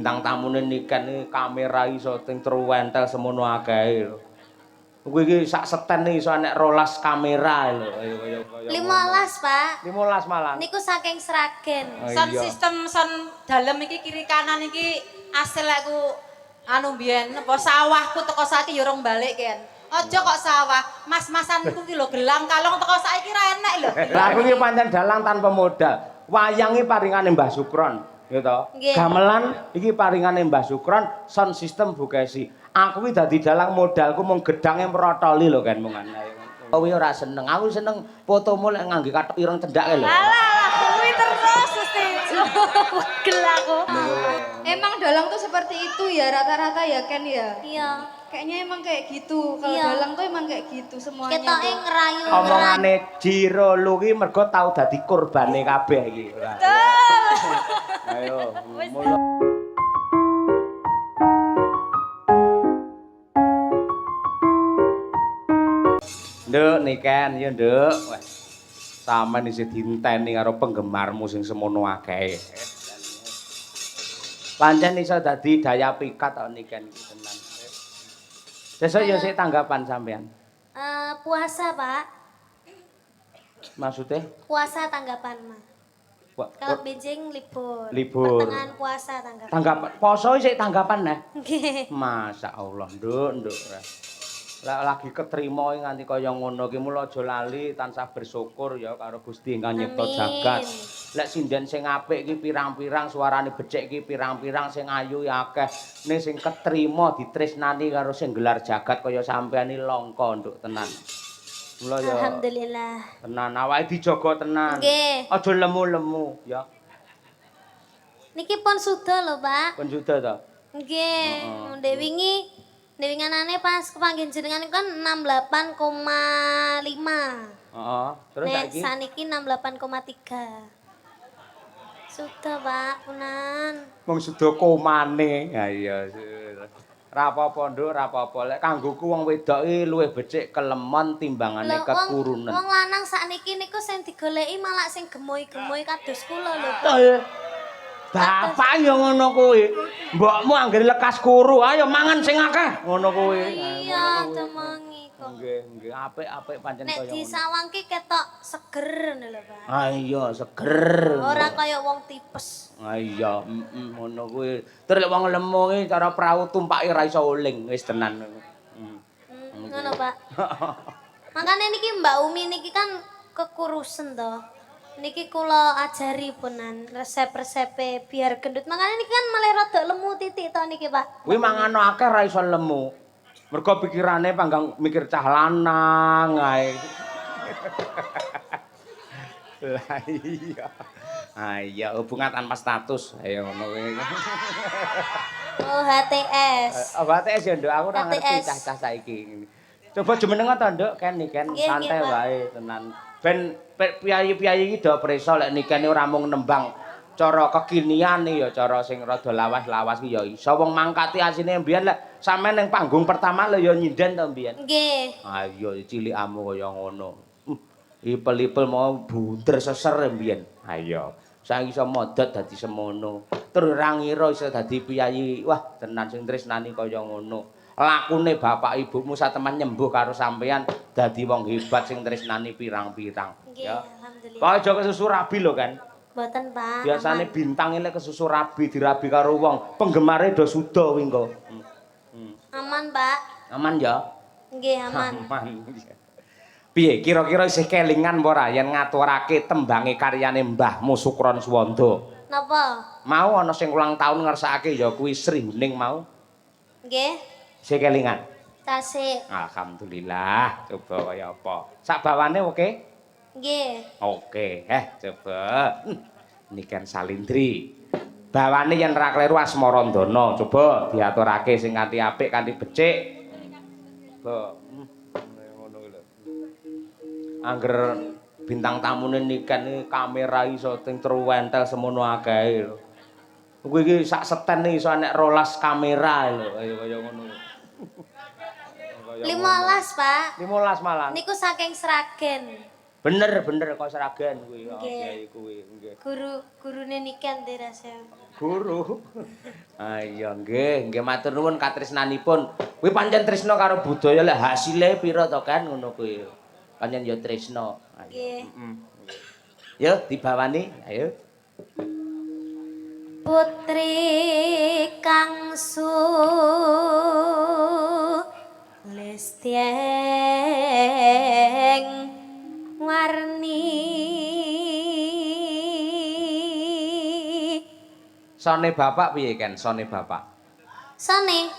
Bintang tamune niken iki kamera iso ting truwentel semono akeh lho. Kuwi iki sak seten iso nek 12 kamera lho. Kaya 15, Pak. 15 malah. Niku saking Sragen. Oh, Sound iya. system sound dalem iki kiri kanan iki asil aku anu mbiyen apa sawahku teko saiki ya urung balik kan. Aja kok sawah, mas-masanku ki lho gelang kalong teko saiki ra enek lho. Lah aku iki pancen dalang tanpa modal. Wayang iki paringane Mbah Sukron, ya toh. Nggih. Gamelan iki paringane Mbah Sukron, sound system Bukesi. Aku iki dadi dalang modalku mung gedhange mrotoli lho kan mung ana. Kuwi ora seneng. Aku seneng fotomu lek ngangge kathok ireng cendake lho. Alah, kuwi terus mesti. Pegel aku. Emang dalang tuh seperti itu ya rata-rata ya Ken ya? Iya. Kayaknya emang kayak gitu. Kalau Iya. dalang tuh emang kayak gitu semuanya. Ketoke tuh. ngerayu. Omongane Jiro lu ki mergo tau dadi kurbane kabeh iki. Ayo, mulai. Nduk niken ya nduk. Wes. Sampeyan isih dinteni karo penggemarmu sing semono akeh. Pancen iso dadi daya pikat kok niken iki tenan. Sesuk ya sik tanggapan sampean. Puasa, Pak. Maksudnya? Puasa tanggapan, Mas. Kalau benjing libur. Libur. Pertengahan puasa tanggapan. Tanggapan poso sik tanggapan nah. Nggih. Masya Allah, nduk. Lah lagi ketrima nganti kaya ngono ki mula aja lali tansah bersyukur ya karo Gusti ingkang nyipta Amin. jagat. Lek sinden sing apik ki pirang-pirang suarane becik ki pirang-pirang sing ayu ya akeh. Ning sing ketrima ditresnani karo sing gelar jagat kaya sampeyan iki langka nduk tenan. Mula ya Alhamdulillah. tenan awake dijaga tenan. Nggih. Aja lemu-lemu ya. Niki pun sudah lho, Pak. Pun sudah to. Nggih. Ndek wingi nganane pas kepanggih jenengan kan 68,5. Heeh. Terus Nek saiki saniki 68,3. Sudah, Pak, punan. wong suda komane. Ha iya. Ra apa-apa nduk, ra apa-apa. Lek kanggoku wong wedok iki luwih becik kelemon timbangane Lho, kekurunan. wong lanang sakniki niku sing digoleki malah sing gemoy-gemoy kados kula lho, Pak. Bapak ya ngono kuwi. Mbokmu anggere lekas kuru, ayo mangan sing akeh. Ngono kuwi. Iya, demengi kok. Nggih, apik pancen Nek kaya ngono. disawangke ketok seger ngono lho, Pak. Ah iya, seger. Ora kaya wong tipes. Ah iya, ngono kuwi. Terus lek wong lemu iki cara prau tumpake ra iso uling, wis tenan. Ngono, Pak. Makanya niki Mbak Umi niki kan kekurusen toh. Niki kula ajari punan resep-resepe biar gendut. Makanya niki kan malah rada lemu titik toh niki, Pak. Kuwi mangano akeh ra iso lemu. Mergo pikirane panggang mikir cah lanang ae. Lah iya. Ah iya, hubungan tanpa status. Ayo ngono kuwi. Oh, HTS. ATS ya, Nduk. Aku ora ngerti ATS. cah-cah saiki. Coba jumenenga to, Nduk, Ken Nggih, santai nggih, Pak. wae tenan. Ben piyayi-piyayi iki do preso lek nikene ora mung nembang cara kekinian ya cara sing rada lawas-lawas ki ya iso wong mangkati asine mbiyen lek sampean ning panggung pertama lho ya nyinden to mbiyen. Nggih. Ah iya cilikamu kaya ngono. Ipel-ipel mau bunder seser mbiyen. Ah iya. Saiki iso modot dadi semono. Terus ora ngira iso dadi piyayi. Wah, tenan sing tresnani kaya ngono. Lakune bapak ibumu satemen nyembuh karo sampean dadi wong hebat sing tresnani pirang-pirang. Nggih, Ya. alhamdulillah. Kok aja kesusu rabi lho kan. Mboten, Pak. Biasane aman. bintang lek kesusu rabi dirabi karo wong, penggemare do suda kuwi engko. Aman, Pak. Aman ya? Nggih, aman. Aman. Piye kira-kira isih kelingan apa ora yen ngaturake tembange karyane Mbahmu Sukron Suwanda? Napa? Mau ana sing ulang tahun ngersakake ya kuwi Sri Huning mau. Nggih. Isih kelingan. Tasik. Alhamdulillah. Coba kaya apa? Sak bawane oke? Nggih. Oke. Coba. Niken Salindri. Bawane yen ora kleru Asmarandana. Coba diaturake sing kanthi apik, kanthi becik. Coba. Ngono lho. Angger bintang tamune niken iki kamera iso ting truwentel semono akeh lho. Kuwi iki sak seten iso nek 12 kamera lho, kaya ngono. 15, Pak. 15 malah. Niku saking Sragen. Bener kok seragen kuwi ya Nggih. kiai kuwi nggih. Gurune nikan dirasa. Guru. Ah iya nggih matur nuwun katresnanipun. Kuwi pancen tresna karo budaya lek hasile pira to kan ngono kuwi. Pancen ya tresna. Nggih. Yo dibawani ayo. Putri kangsu lesteng warni Sone bapak piye kan sone bapak? sane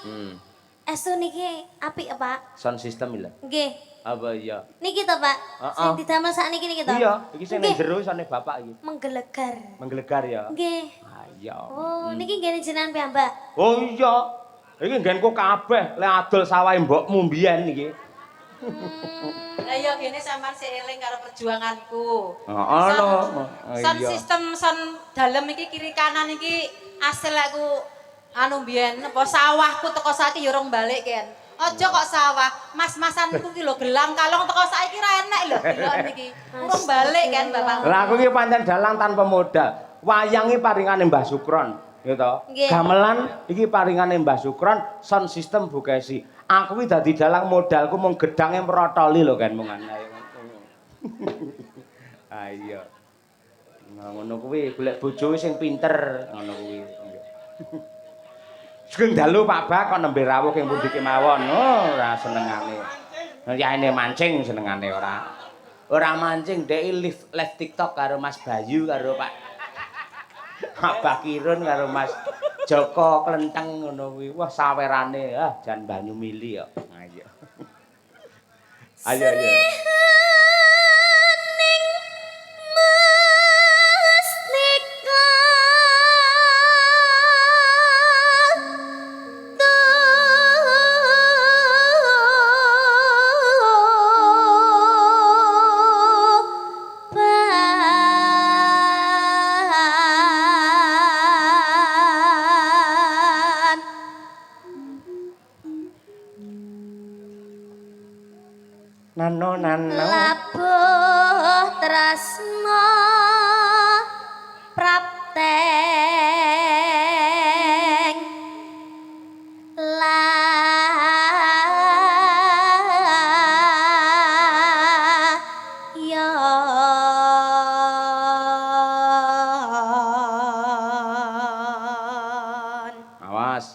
estu Hmm. niki apik Pak Sound system lho. nggih Apa iya? niki to Pak sing didamel sakniki niki to Iya, iki sing ning jero sone bapak iki. menggelegar Menggelegar ya. nggih Ah iya. oh niki nggene jenengan piyambak Oh iya. Iki nggenku kabeh lek adol sawahe mbokmu mbiyen iki. Lah iya gene sampean sik eling karo perjuanganku. Heeh lho. Sound system sound dalem iki kiri kanan iki asal aku anu mbiyen apa sawahku teko saiki ya urung balik kan. Aja kok sawah, mas-masanku ki lho gelang kalong teko saiki ra enek lho deloken iki. Urung balik kan Bapak. Lah aku iki pancen dalang tanpa modal. Wayang iki paringane Mbah Sukron, gitu. Nggih. Gamelan iki paringane Mbah Sukron, sound system Bukesi. Aku iki dadi dalang modalku mung gedange mrotoli lho kan mung ae. Ah iya. Nah ngono kuwi golek bojo sing pinter ngono kuwi. Sugeng dalu Pak Bak kok nembe rawuh ing pundi kemawon. Oh, ora senengane. Yaene mancing senengane ora. Ora mancing dhek live TikTok karo Mas Bayu karo Pak Bakirun karo Mas Joko Klenteng ngono kuwi. Wah sawerane jan banyu mili kok. Ayo. Ayo. Nano. labuh tresna prapteng layon Awas.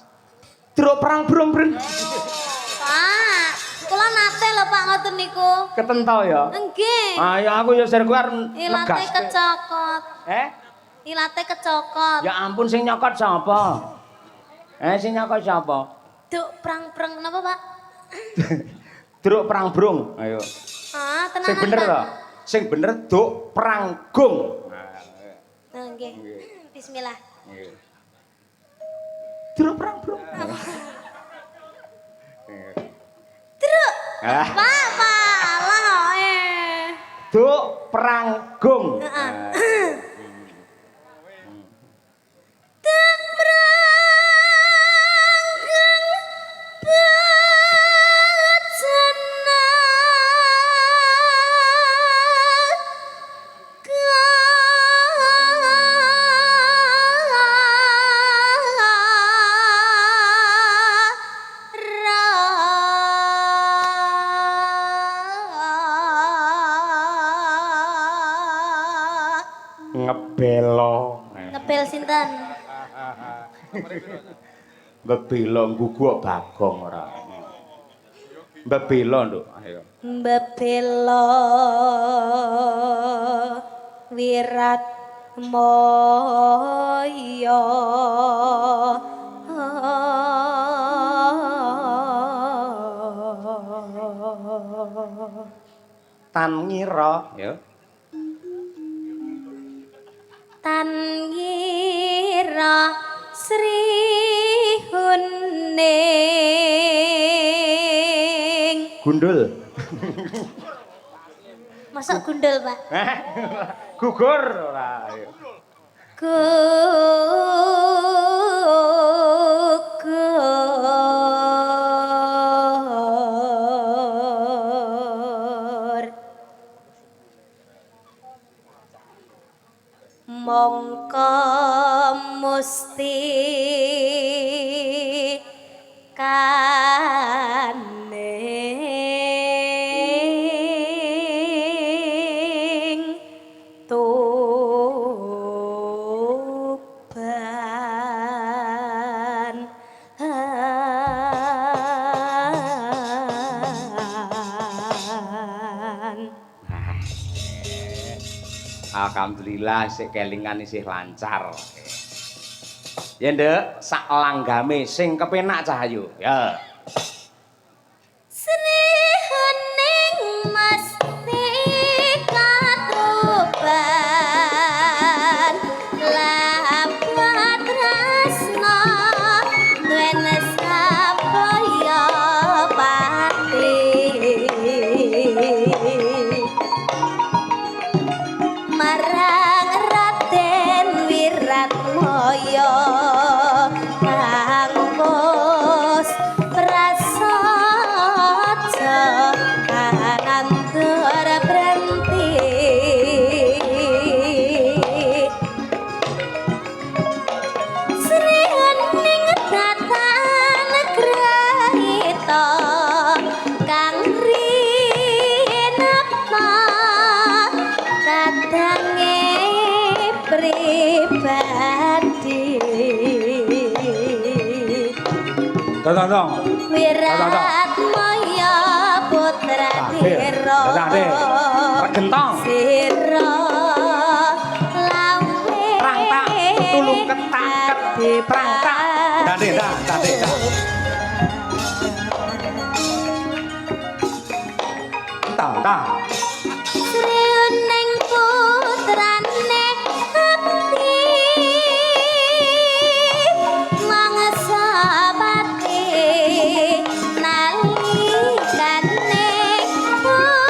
Truk perang brong-brong. Pak kula nate lho Pak ngoten niku Ketentol ya. nggih Ayo aku ya ser kuwi arep ilate negas. kecokot ilate kecokot Ya ampun sing nyokot sapa? Sing nyokot sapa? duk prang-prang napa Pak Truk perang brong. Ayo. tenan Sing bener to? Sing bener duk pranggung. Nah, nggih. Bismillah. Nggih. Truk perang brong. Truk. Ah. Pak, Allah Duk pranggung. Duk pranggung bacana Ngebelo. Ngebel sinten? Bebelo guguk Bagong ora. Bebelo nduk. Ayo. Bebelo wirat moyo Tan ngira ya. tan ngira Sri Huning Gundul. Masuk gundul Pak Gugur ora. Ayo. Gugur mongko musti kaning tuban Alhamdulillah sik kelingan isih lancar. Ya nduk, sak langgame sing kepenak Cahayu. Ya. Srihuning mesti katuban lapat tresna duwene sabaya pati marang Raden Wiratmaya kang bos prasaja kanandur brenti Srihuning datan grahita kang rinapa kadange pribadi Tong. Wiratmaya putra Dira Regentong. Sira lawe Perang tak, tulung ketak perang tak. Dade. Ta. Srihuning putrane ati mangsa pati nalikane puni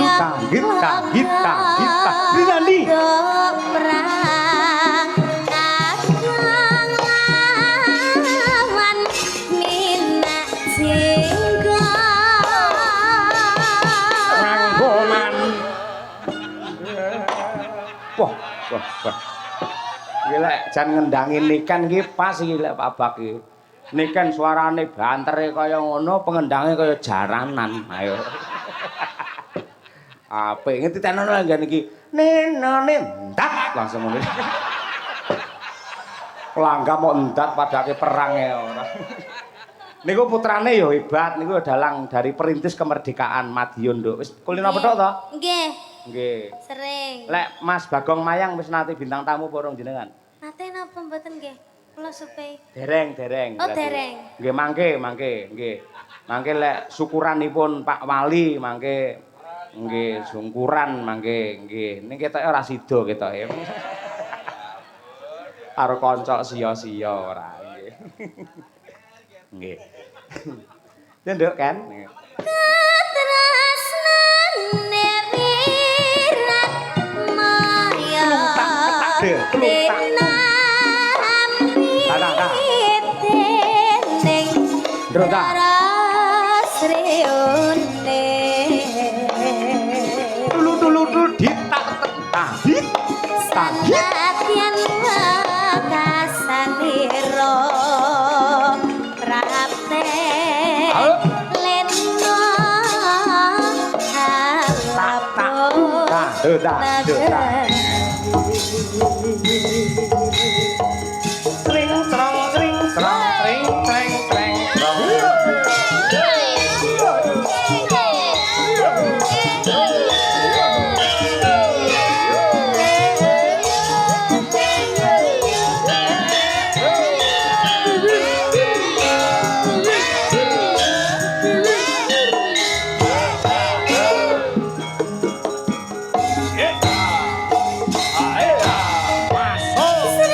Hitang dulu ta. Hita. Rinandi. Wah. Gila, jan ngendangin Niken iki pas iki lek Pak Bak iki. Niken suarane bantere kaya ngono, pengendange kaya jaranan. Ayo. Apik ngetitenono ngene iki. Nenone ndak langsung ngono. Pelangga mau endat padake perang ya ora. Niku putrane ya hebat, niku dalang dari perintis kemerdekaan Madiun, Nduk. Wis kulino petok to? Nggih. Nggih. Sering. Lek Mas Bagong Mayang wis nate bintang tamu apa urung jenengan? Nate napa mboten nggih? Kula supe. Dereng. Oh, dereng. Nggih mangke. Nggih. Mangke lek syukuranipun Pak Wali mangke nggih syukuran mangke nggih. Ning ketoke ora sida ketoke. Karo kanca sia-sia ora nggih. Nggih. Ya nduk kan. Katresnane Wiratmaya Ndrota. Tulu ditak tahit. Sanadyan wakasanira prapte lena Ndrota. Sring crong sring treng treng Srihuning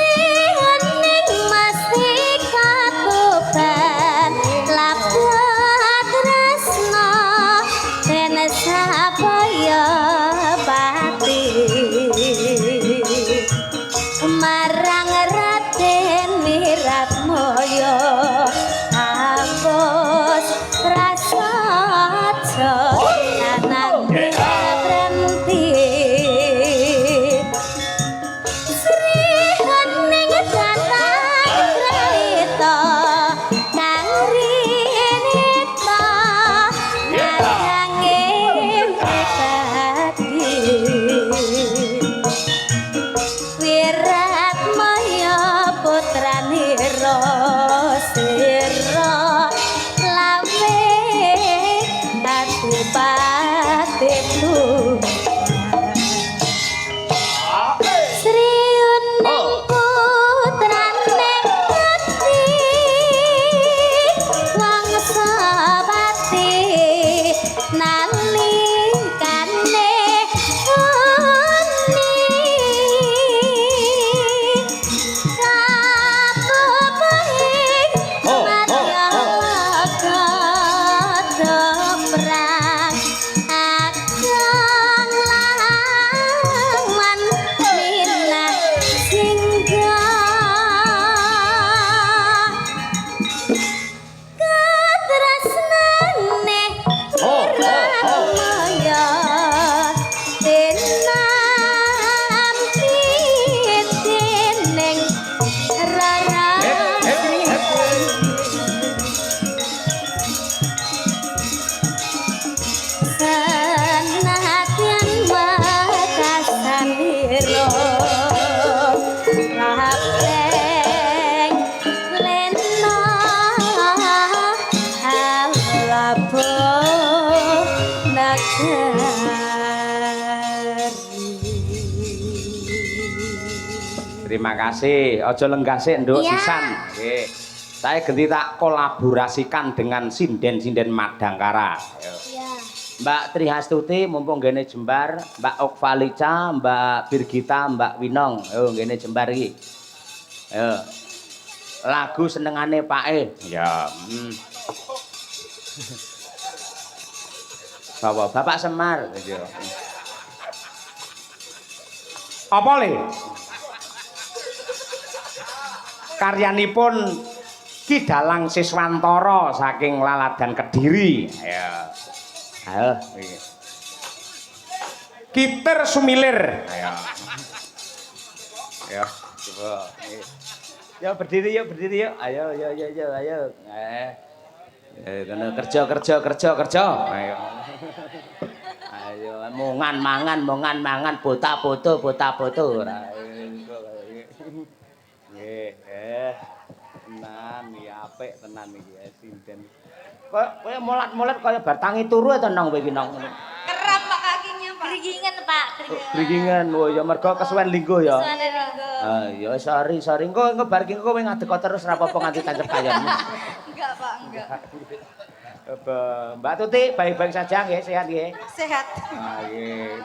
Terima kasih. Aja lenggah sik, Nduk Iya. sisan. Nggih. Saya ganti tak kolaborasikan dengan sinden-sinden Madangkara. Ayo. Iya. Mbak Trihastuti mumpung gene jembar, Mbak Okvalica, Mbak Birgita, Mbak Winong. Ayo gene jembar iki. Ayo. Lagu senengane Pak E. Ya. Bapak Semar. Ya. Apa le? Karyanipun Ki Dalang Siswantara saking Laladan Kediri. Ayo. Ayo. Kiter Sumilir. Ayo. Ayo, coba. Ya berdiri yuk, Ayo, ayo. Kerja. Ayo. Ayo, mangan, foto. Nggih, tenan iki apik tenan iki sinden. Kaya molat-molat kaya batangi turu to nang kowe iki nang ngono. Kerap Pak kakinya Pak. Gerigingan Pak, Gringingan, oh ya mergo kesuwen linggo ya. Suara Ringo. Ah ya sorry. Engko bar iki kowe ngadeg terus ora apa-apa nganti tancep kayonmu. Enggak Pak, enggak. Mbak Tuti baik-baik saja nggih, sehat nggih. Sehat. Ah nggih.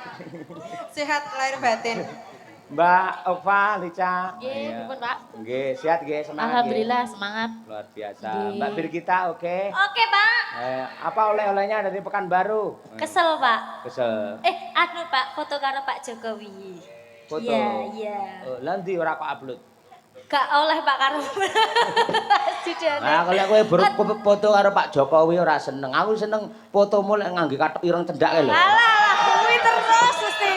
Sehat lahir batin. Mbak Ova, Lica. Nggih, Iya. pripun, Pak? Nggih, sehat nggih, semangat. Alhamdulillah semangat. Luar biasa. Nggih. Mbak Birgita oke. Oke Pak. Apa oleh-olehnya dari Pekanbaru? Kesel Pak. Kesel. Anu Pak, foto karo Pak Jokowi. Foto. Iya. Oh, lah ndi ora kok upload? Gak oleh Pak karo. Studione. Nah, kalau kowe foto karo Pak Jokowi ora seneng. Aku seneng fotomu lek ngangge kathok ireng cendhak lho. Alah, kuwi terus mesti.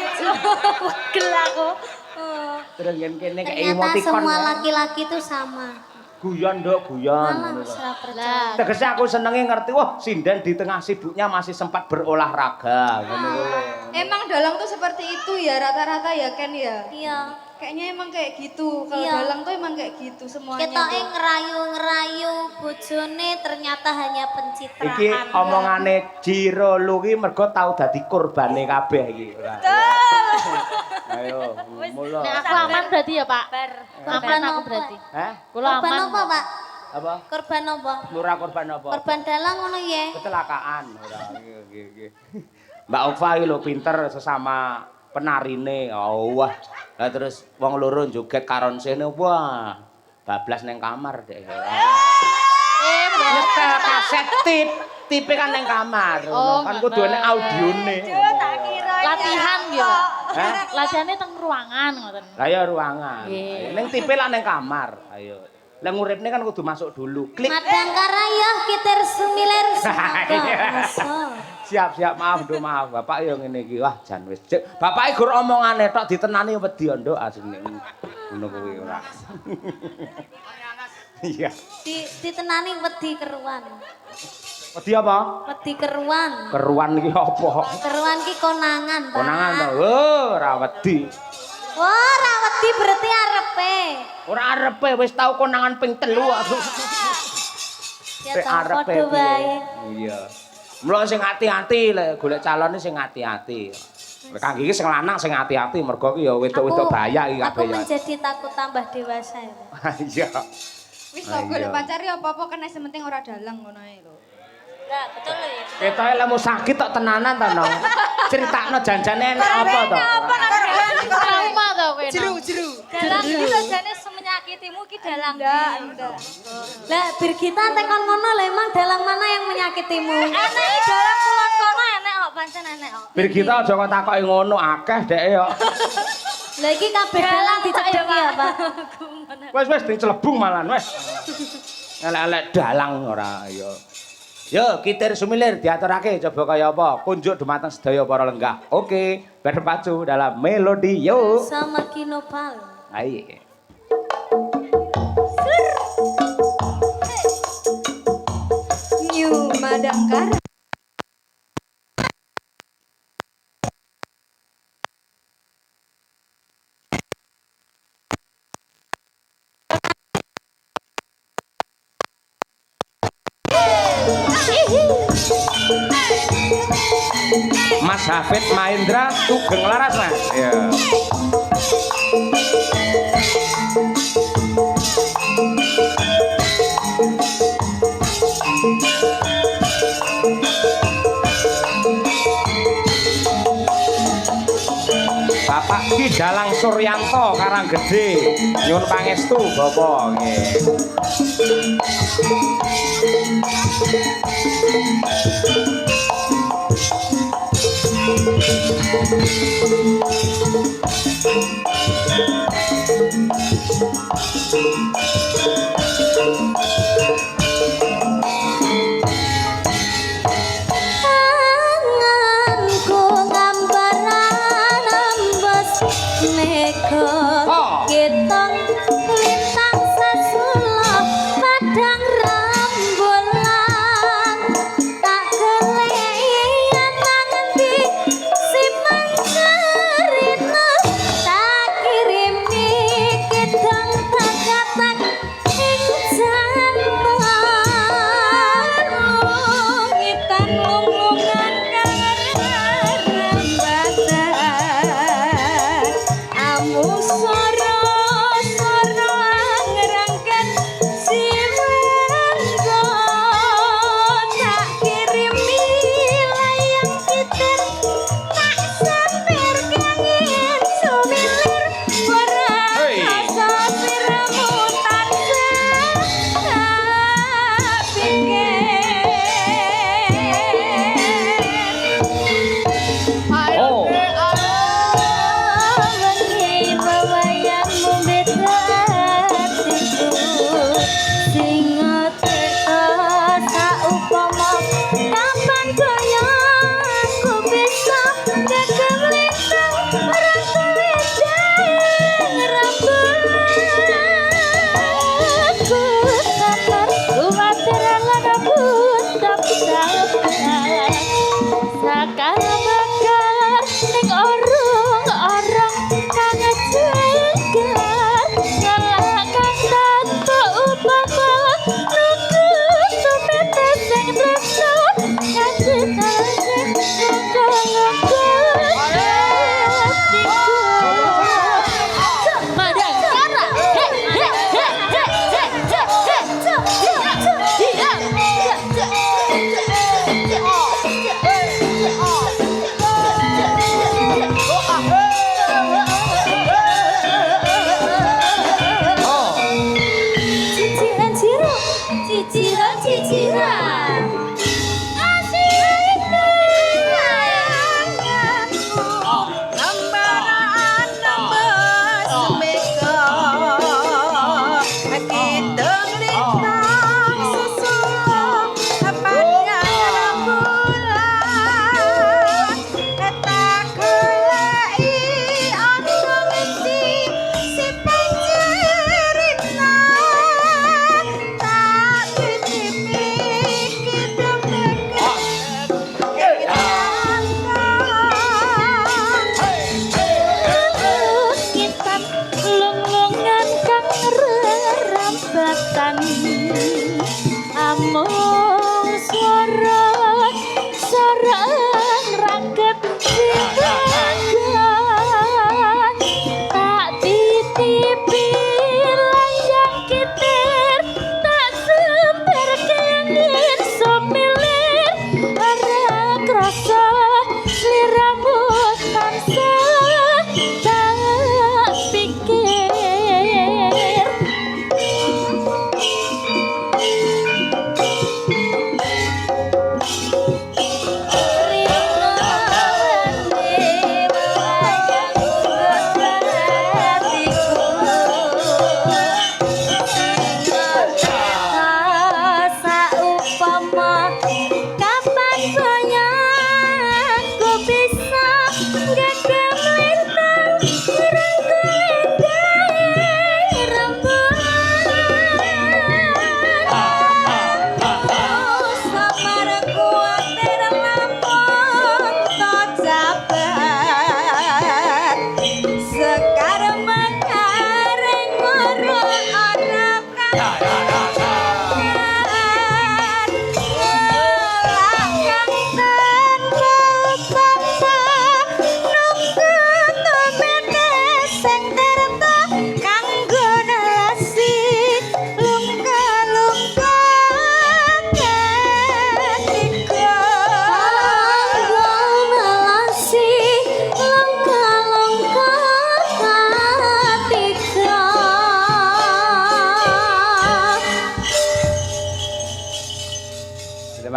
Pegel aku. Terus kene kayak Ternyata emoticon. semua laki-laki itu sama. Guyon, Nduk, guyon. Malah serah percaya. Tegese aku senenge ngerti, wah sinden di tengah sibuknya masih sempat berolahraga. Ngono lho. Emang dalang tuh seperti itu ya rata-rata ya Ken ya. Iya. Kayaknya emang kayak gitu. Kalau Iya. dalang tuh emang kayak gitu semuanya. Ketoke tuh. ngerayu-ngerayu bojone ternyata hanya pencitraan. Iki omongane Jiro lu ki mergo tau dadi korbane kabeh iki. Ayo, mulo. Nek aku aman berarti ya, Pak. Bar. Aman aku berarti. Hah? Kula Korban aman. apa, Pak? Apa? Korban apa? Lurah korban apa? Korban dalang ngono ya. Kecelakaan. Ora, nggih. Mbak Ova iki lho pinter sesama penarine. Oh, wah. Lah terus wong loro joget karon sene, wah. Bablas neng kamar dek. Nyetel kaset tipe kan neng kamar. Oh, Kan kudu enek audione. Latihan gitu, Pak. Hah? Latihannya teng ruangan ngoten. Lah ya ruangan. Nggih. Ning tipe lah neng kamar. Ayo. Lah nguripne kan kudu masuk dulu. Klik. Madangkara ya kiter sumiler Siap, maaf, maaf. Bapak yo ngene iki. Wah, jan wis. Bapak iki gur omongane tok ditenani wedi nduk asline. Ngono kuwi ora. Iya. Ditenani wedi keruan. Wedi apa? Wedi keruan. Keruan iki apa? Keruan ki konangan, Pak. Konangan to. Oh, ora wedi. Wah, ora wedi berarti arepe. Ora arepe wis tau konangan ping 3 aku. Ya ta padha wae. Iya. Mula sing ati-ati lek golek calone sing ati-ati. Kang iki sing lanang sing ati-ati mergo ki ya wedok-wedok bahaya iki Aku kabeh ya. menjadi takut tambah dewasa ya. Iya. Wis kok golek pacar ya apa-apa kena sementing ora dalang ngono ae lho. Enggak, betul ya. Ketoke lemu sakit tok tenanan to, Nong. Critakno janjane enak apa to? Trauma to kowe. Jeru. Dalang iki jane semenyakitimu ki dalang. Enggak. Lah Birgita tekon ngono lho emang dalang mana yang menyakitimu? Enek iki dalang kulon kono enek kok pancen enek kok. Birgita aja kok takoki ngono akeh deke yo. Lah iki kabeh dalang dicedeki ya, Pak. Wis dicelebung malan wis. Elek-elek dalang ora yo. Yo, kitir sumilir diaturake coba kaya apa? Kunjuk dumateng sedaya para lenggah. Oke, berpacu dalam melodi yo. Sama Kinopal. Ayo. New Madangkara. Mas Hafid Mahendra Sugeng Laras Mas. Iya. Bapak Ki Dalang Suryanto Karanggede nyuwun pangestu Bapak nggih. Anganku ngambaran ambes mega getong lintang sasula padang rambulan tak keleyan nanti simang cerita tak kirimi gedang tak katak ing jalan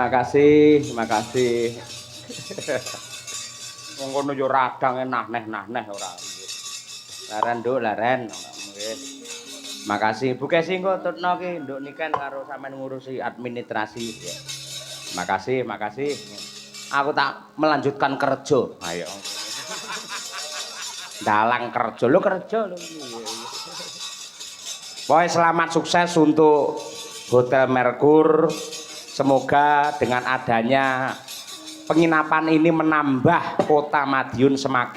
makasih. Wong kono yo radang nah-neh ora. Laren Nduk, laren. Nggih. Makasih Bu Kesi engko tutno ki Nduk niken karo sampean ngurusi administrasi. Makasih. Aku tak melanjutkan kerja. Ayo. Dalang kerja lho. Pokoknya selamat sukses untuk Hotel Merkur. Semoga dengan adanya penginapan ini menambah kota Madiun semakin